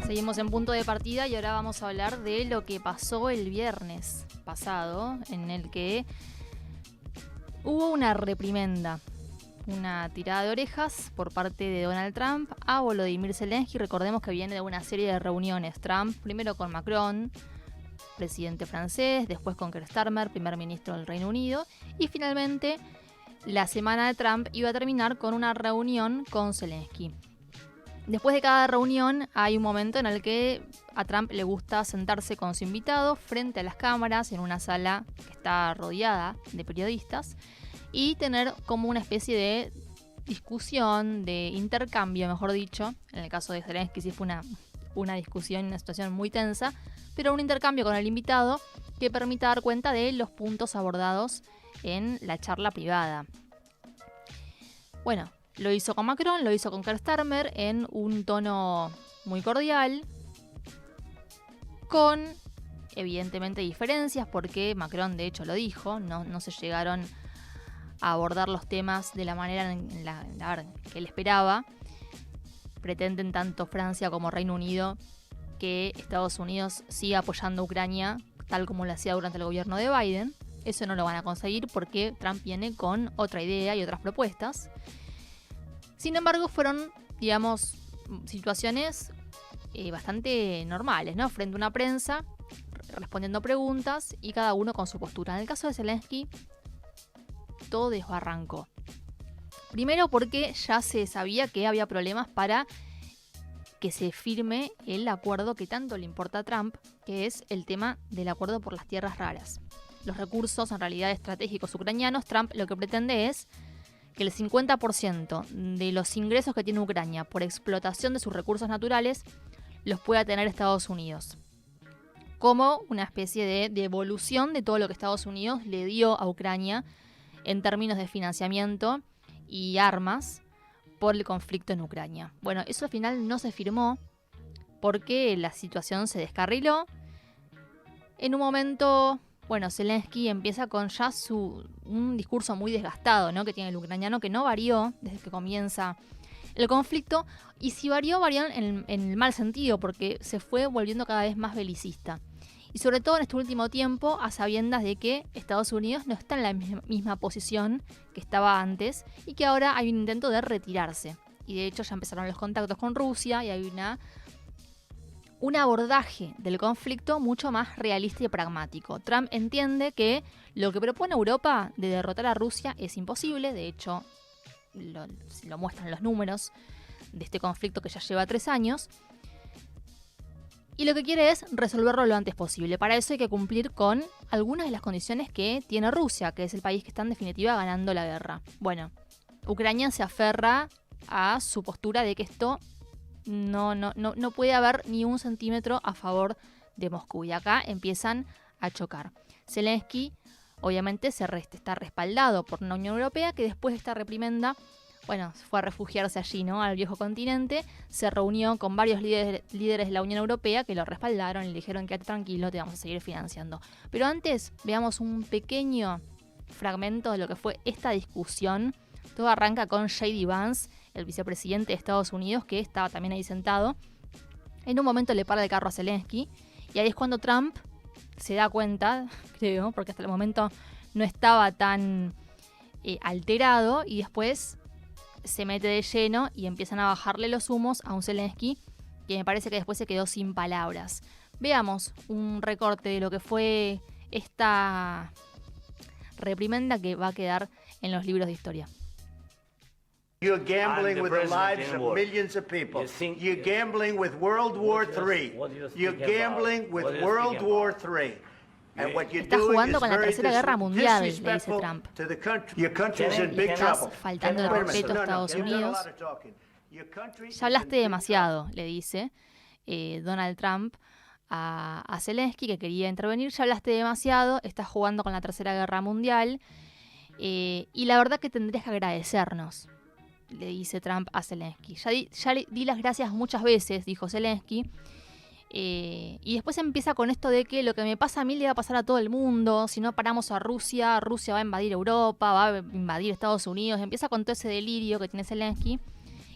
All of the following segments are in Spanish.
Seguimos en punto de partida y ahora vamos a hablar de lo que pasó el viernes pasado, en el que hubo una reprimenda, una tirada de orejas por parte de Donald Trump a Volodymyr Zelensky. Recordemos que viene de una serie de reuniones Trump, primero con Macron, presidente francés, después con Keir Starmer, primer ministro del Reino Unido, y finalmente la semana de Trump iba a terminar con una reunión con Zelensky. Después de cada reunión hay un momento en el que a Trump le gusta sentarse con su invitado frente a las cámaras en una sala que está rodeada de periodistas y tener como una especie de discusión, de intercambio, mejor dicho. En el caso de Zelensky sí fue una discusión, una situación muy tensa, pero un intercambio con el invitado que permita dar cuenta de los puntos abordados en la charla privada. Bueno, lo hizo con Macron, lo hizo con Keir Starmer en un tono muy cordial, con evidentemente diferencias, porque Macron de hecho lo dijo, no se llegaron a abordar los temas de la manera que él esperaba. Pretenden tanto Francia como Reino Unido que Estados Unidos siga apoyando a Ucrania tal como lo hacía durante el gobierno de Biden. Eso no lo van a conseguir porque Trump viene con otra idea y otras propuestas. Sin embargo, fueron, digamos, situaciones bastante normales, ¿no? Frente a una prensa, respondiendo preguntas y cada uno con su postura. En el caso de Zelensky, todo desbarrancó. Primero porque ya se sabía que había problemas para que se firme el acuerdo que tanto le importa a Trump, que es el tema del acuerdo por las tierras raras. Los recursos, en realidad, estratégicos ucranianos. Trump lo que pretende es que el 50% de los ingresos que tiene Ucrania por explotación de sus recursos naturales los pueda tener Estados Unidos, como una especie de devolución de todo lo que Estados Unidos le dio a Ucrania en términos de financiamiento y armas por el conflicto en Ucrania. Bueno, eso al final no se firmó porque la situación se descarriló. En un momento, bueno, Zelensky empieza con ya un discurso muy desgastado, ¿no?, que tiene el ucraniano, que no varió desde que comienza el conflicto, y si varió en el mal sentido, porque se fue volviendo cada vez más belicista. Y sobre todo en este último tiempo, a sabiendas de que Estados Unidos no está en la misma posición que estaba antes y que ahora hay un intento de retirarse. Y de hecho ya empezaron los contactos con Rusia y hay un abordaje del conflicto mucho más realista y pragmático. Trump entiende que lo que propone Europa de derrotar a Rusia es imposible. De hecho, lo muestran los números de este conflicto que ya lleva 3 años. Y lo que quiere es resolverlo lo antes posible. Para eso hay que cumplir con algunas de las condiciones que tiene Rusia, que es el país que está en definitiva ganando la guerra. Bueno, Ucrania se aferra a su postura de que esto no puede haber ni un centímetro a favor de Moscú. Y acá empiezan a chocar. Zelensky, obviamente, está respaldado por la Unión Europea, que después de esta reprimenda, bueno, fue a refugiarse allí, ¿no?, al viejo continente. Se reunió con varios líderes de la Unión Europea que lo respaldaron y le dijeron: quédate tranquilo, te vamos a seguir financiando. Pero antes, veamos un pequeño fragmento de lo que fue esta discusión. Todo arranca con J.D. Vance, el vicepresidente de Estados Unidos, que estaba también ahí sentado. En un momento le para el carro a Zelensky y ahí es cuando Trump se da cuenta, creo, porque hasta el momento no estaba tan alterado, y después se mete de lleno y empiezan a bajarle los humos a un Zelensky que me parece que después se quedó sin palabras. Veamos un recorte de lo que fue esta reprimenda que va a quedar en los libros de historia. You're gambling with the lives of millions of people. You're gambling with World War III. You're gambling with World War III. Estás jugando con la Tercera Guerra Mundial, le dice Trump. Estás faltando el respeto a Estados Unidos. Ya hablaste demasiado, le dice Donald Trump a Zelensky, que quería intervenir. Ya hablaste demasiado, estás jugando con la Tercera Guerra Mundial. Y la verdad que tendrías que agradecernos, le dice Trump a Zelensky. Ya le di las gracias muchas veces, dijo Zelensky. Y después empieza con esto de que lo que me pasa a mí le va a pasar a todo el mundo. Si no paramos a Rusia, Rusia va a invadir Europa, va a invadir Estados Unidos. Empieza con todo ese delirio que tiene Zelensky,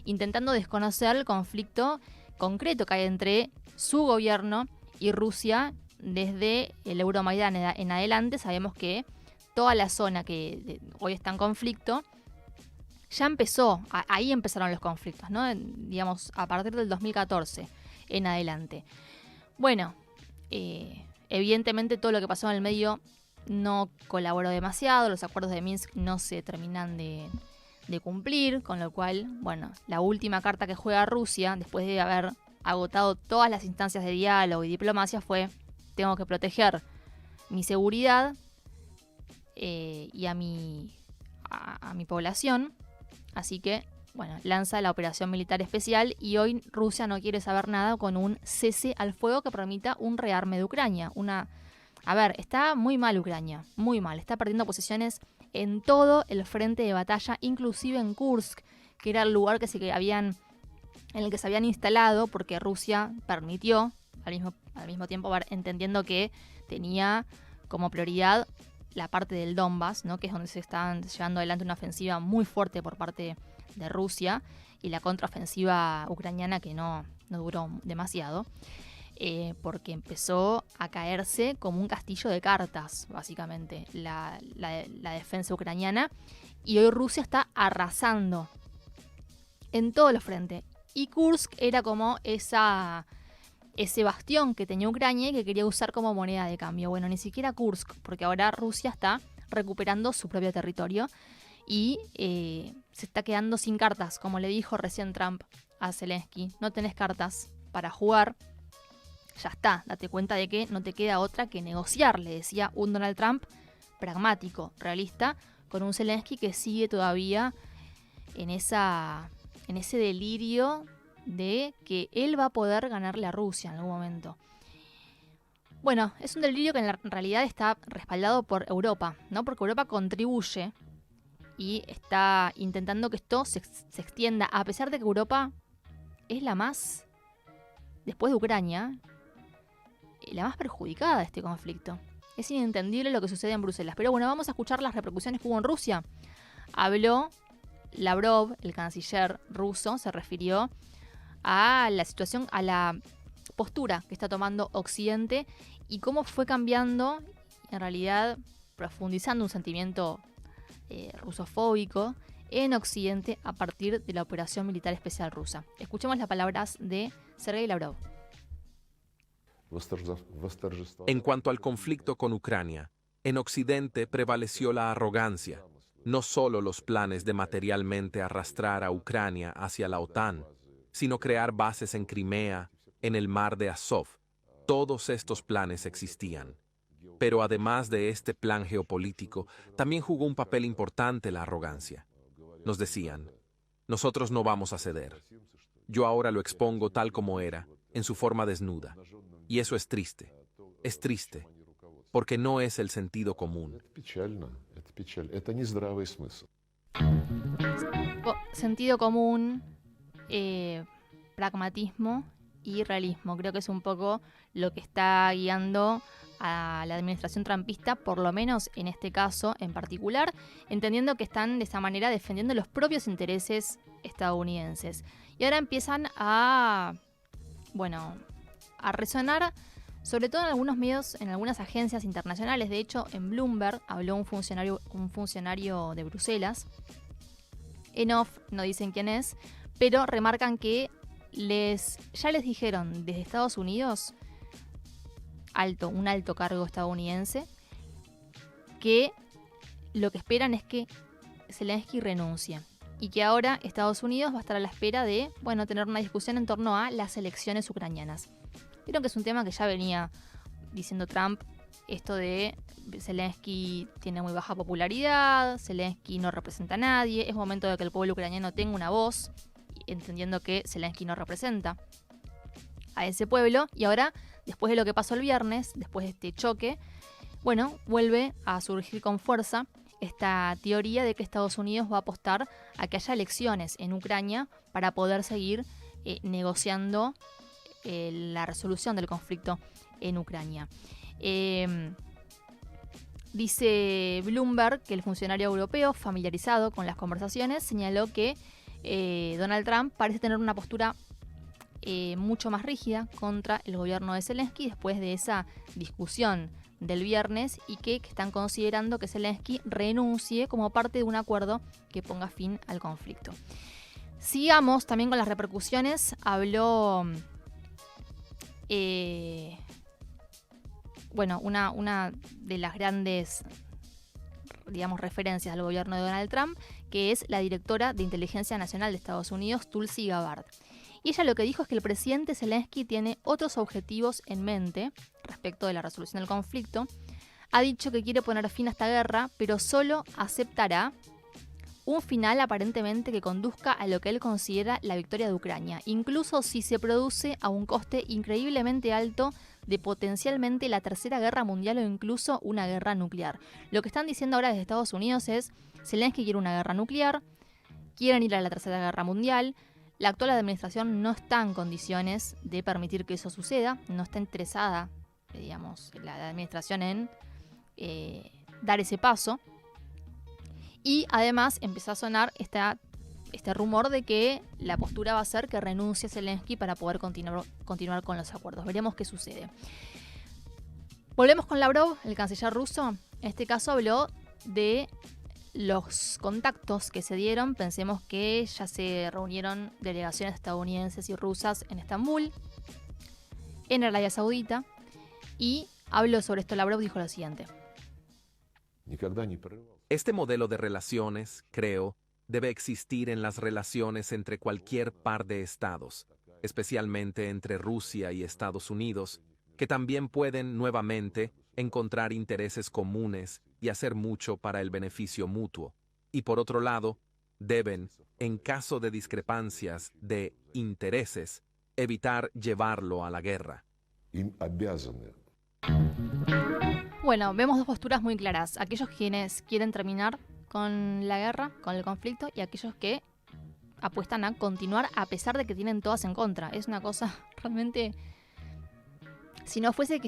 intentando desconocer el conflicto concreto que hay entre su gobierno y Rusia desde el Euromaidán en adelante. Sabemos que toda la zona que hoy está en conflicto ya empezó, ahí empezaron los conflictos, ¿no? Digamos, a partir del 2014 en adelante. Bueno, evidentemente todo lo que pasó en el medio no colaboró demasiado, los acuerdos de Minsk no se terminan de cumplir, con lo cual, bueno, la última carta que juega Rusia, después de haber agotado todas las instancias de diálogo y diplomacia, fue: tengo que proteger mi seguridad y a mi población. Así que, bueno, lanza la operación militar especial y hoy Rusia no quiere saber nada con un cese al fuego que permita un rearme de Ucrania. A ver, está muy mal Ucrania, muy mal. Está perdiendo posiciones en todo el frente de batalla, inclusive en Kursk, que era el lugar en el que se habían instalado, porque Rusia permitió, al mismo tiempo entendiendo que tenía como prioridad la parte del Donbass, ¿no? Que es donde se están llevando adelante una ofensiva muy fuerte por parte de Rusia, y la contraofensiva ucraniana que no duró demasiado, porque empezó a caerse como un castillo de cartas, básicamente, la defensa ucraniana, y hoy Rusia está arrasando en todos los frentes. Y Kursk era como ese bastión que tenía Ucrania y que quería usar como moneda de cambio. Bueno, ni siquiera Kursk, porque ahora Rusia está recuperando su propio territorio y se está quedando sin cartas, como le dijo recién Trump a Zelensky. No tenés cartas para jugar, ya está, date cuenta de que no te queda otra que negociar, le decía un Donald Trump pragmático, realista, con un Zelensky que sigue todavía en ese delirio de que él va a poder ganarle a Rusia en algún momento. Bueno, es un delirio que en realidad está respaldado por Europa, ¿no? Porque Europa contribuye y está intentando que esto se extienda, a pesar de que Europa es la más, después de Ucrania, la más perjudicada de este conflicto. Es inentendible lo que sucede en Bruselas. Pero bueno, vamos a escuchar las repercusiones que hubo en Rusia. Habló Lavrov, el canciller ruso, se refirió a la situación, a la postura que está tomando Occidente y cómo fue cambiando, en realidad profundizando un sentimiento rusofóbico en Occidente a partir de la operación militar especial rusa. Escuchemos las palabras de Sergei Lavrov. En cuanto al conflicto con Ucrania, en Occidente prevaleció la arrogancia, no solo los planes de materialmente arrastrar a Ucrania hacia la OTAN, sino crear bases en Crimea, en el mar de Azov. Todos estos planes existían. Pero además de este plan geopolítico, también jugó un papel importante la arrogancia. Nos decían: nosotros no vamos a ceder. Yo ahora lo expongo tal como era, en su forma desnuda. Y eso es triste. Es triste, porque no es el sentido común. Sentido común, pragmatismo y realismo. Creo que es un poco lo que está guiando a la administración trumpista, por lo menos en este caso en particular, entendiendo que están de esa manera defendiendo los propios intereses estadounidenses. Y ahora empiezan a resonar, sobre todo en algunos medios, en algunas agencias internacionales. De hecho, en Bloomberg habló un funcionario de Bruselas. En off no dicen quién es, pero remarcan que ya les dijeron desde Estados Unidos, un alto cargo estadounidense, que lo que esperan es que Zelensky renuncie y que ahora Estados Unidos va a estar a la espera de, tener una discusión en torno a las elecciones ucranianas. Vieron que es un tema que ya venía diciendo Trump, esto de Zelensky tiene muy baja popularidad, Zelensky no representa a nadie, es momento de que el pueblo ucraniano tenga una voz, entendiendo que Zelensky no representa a ese pueblo. Y ahora, después de lo que pasó el viernes, después de este choque, vuelve a surgir con fuerza esta teoría de que Estados Unidos va a apostar a que haya elecciones en Ucrania para poder seguir negociando la resolución del conflicto en Ucrania. Dice Bloomberg que el funcionario europeo, familiarizado con las conversaciones, señaló que Donald Trump parece tener una postura mucho más rígida contra el gobierno de Zelensky después de esa discusión del viernes y que están considerando que Zelensky renuncie como parte de un acuerdo que ponga fin al conflicto. Sigamos también con las repercusiones. Habló una de las grandes, digamos, referencias al gobierno de Donald Trump, que es la directora de Inteligencia Nacional de Estados Unidos, Tulsi Gabbard. Y ella lo que dijo es que el presidente Zelensky tiene otros objetivos en mente respecto de la resolución del conflicto. Ha dicho que quiere poner fin a esta guerra, pero solo aceptará un final aparentemente que conduzca a lo que él considera la victoria de Ucrania, incluso si se produce a un coste increíblemente alto de potencialmente la tercera guerra mundial o incluso una guerra nuclear. Lo que están diciendo ahora desde Estados Unidos es: Zelensky quiere una guerra nuclear, quieren ir a la tercera guerra mundial. La actual administración no está en condiciones de permitir que eso suceda, no está interesada, digamos, la administración en dar ese paso. Y además empezó a sonar este rumor de que la postura va a ser que renuncie Zelensky para poder continuar con los acuerdos. Veremos qué sucede. Volvemos con Lavrov, el canciller ruso. En este caso habló de los contactos que se dieron. Pensemos que ya se reunieron delegaciones estadounidenses y rusas en Estambul, en Arabia Saudita, y habló sobre esto. Lavrov dijo lo siguiente: este modelo de relaciones, creo, debe existir en las relaciones entre cualquier par de estados, especialmente entre Rusia y Estados Unidos, que también pueden nuevamente encontrar intereses comunes y hacer mucho para el beneficio mutuo. Y por otro lado, deben, en caso de discrepancias de intereses, evitar llevarlo a la guerra. Bueno, vemos dos posturas muy claras. Aquellos quienes quieren terminar con la guerra, con el conflicto, y aquellos que apuestan a continuar a pesar de que tienen todas en contra. Es una cosa realmente... Si no fuese que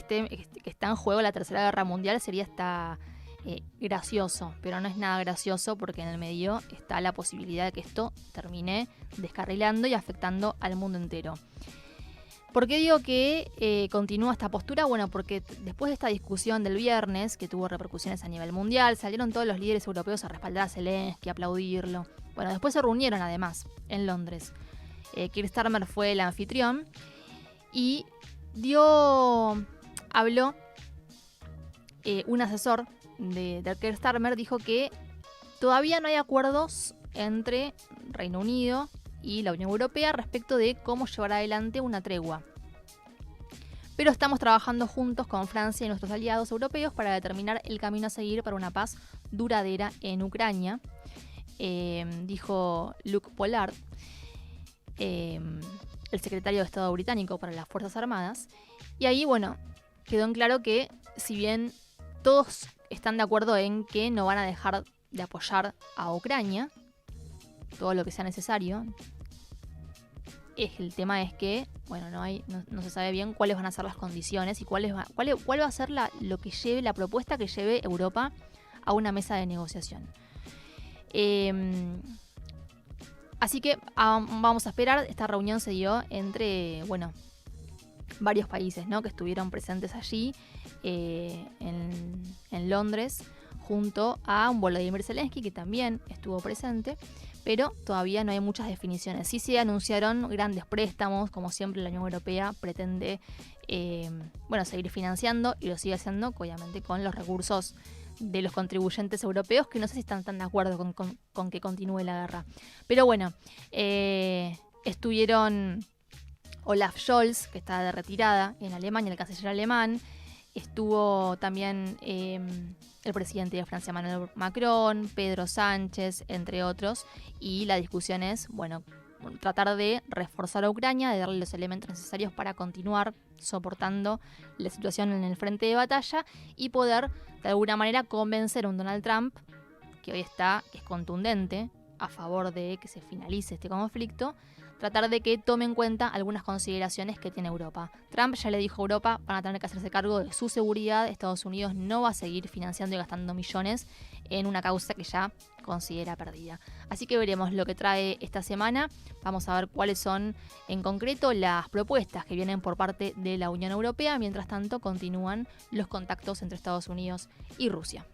está en juego la tercera guerra mundial, sería hasta gracioso. Pero no es nada gracioso porque en el medio está la posibilidad de que esto termine descarrilando y afectando al mundo entero. ¿Por qué digo que continúa esta postura? Bueno, porque después de esta discusión del viernes, que tuvo repercusiones a nivel mundial, salieron todos los líderes europeos a respaldar a Zelensky, a aplaudirlo. Bueno, después se reunieron además en Londres. Keir Starmer fue el anfitrión y habló un asesor de Keir Starmer, dijo que todavía no hay acuerdos entre Reino Unido y la Unión Europea respecto de cómo llevar adelante una tregua. Pero estamos trabajando juntos con Francia y nuestros aliados europeos para determinar el camino a seguir para una paz duradera en Ucrania, dijo Luke Pollard, el secretario de Estado británico para las Fuerzas Armadas. Y ahí, bueno, quedó en claro que si bien todos están de acuerdo en que no van a dejar de apoyar a Ucrania, todo lo que sea necesario, el tema es que, bueno, no se sabe bien cuáles van a ser las condiciones y cuál va a ser lo que lleve, la propuesta que lleve Europa a una mesa de negociación. Así que vamos a esperar. Esta reunión se dio entre, varios países, ¿no?, que estuvieron presentes allí en Londres, junto a Volodymyr Zelensky, que también estuvo presente, pero todavía no hay muchas definiciones. Sí se anunciaron grandes préstamos, como siempre la Unión Europea pretende seguir financiando, y lo sigue haciendo, obviamente, con los recursos de los contribuyentes europeos, que no sé si están tan de acuerdo con que continúe la guerra. Pero bueno, estuvieron Olaf Scholz, que está de retirada en Alemania, el canciller alemán. Estuvo también el presidente de Francia, Emmanuel Macron, Pedro Sánchez, entre otros. Y la discusión es, tratar de reforzar a Ucrania, de darle los elementos necesarios para continuar soportando la situación en el frente de batalla y poder, de alguna manera, convencer a un Donald Trump, que hoy es contundente, a favor de que se finalice este conflicto, tratar de que tome en cuenta algunas consideraciones que tiene Europa. Trump ya le dijo a Europa, van a tener que hacerse cargo de su seguridad. Estados Unidos no va a seguir financiando y gastando millones en una causa que ya considera perdida. Así que veremos lo que trae esta semana. Vamos a ver cuáles son en concreto las propuestas que vienen por parte de la Unión Europea. Mientras tanto, continúan los contactos entre Estados Unidos y Rusia.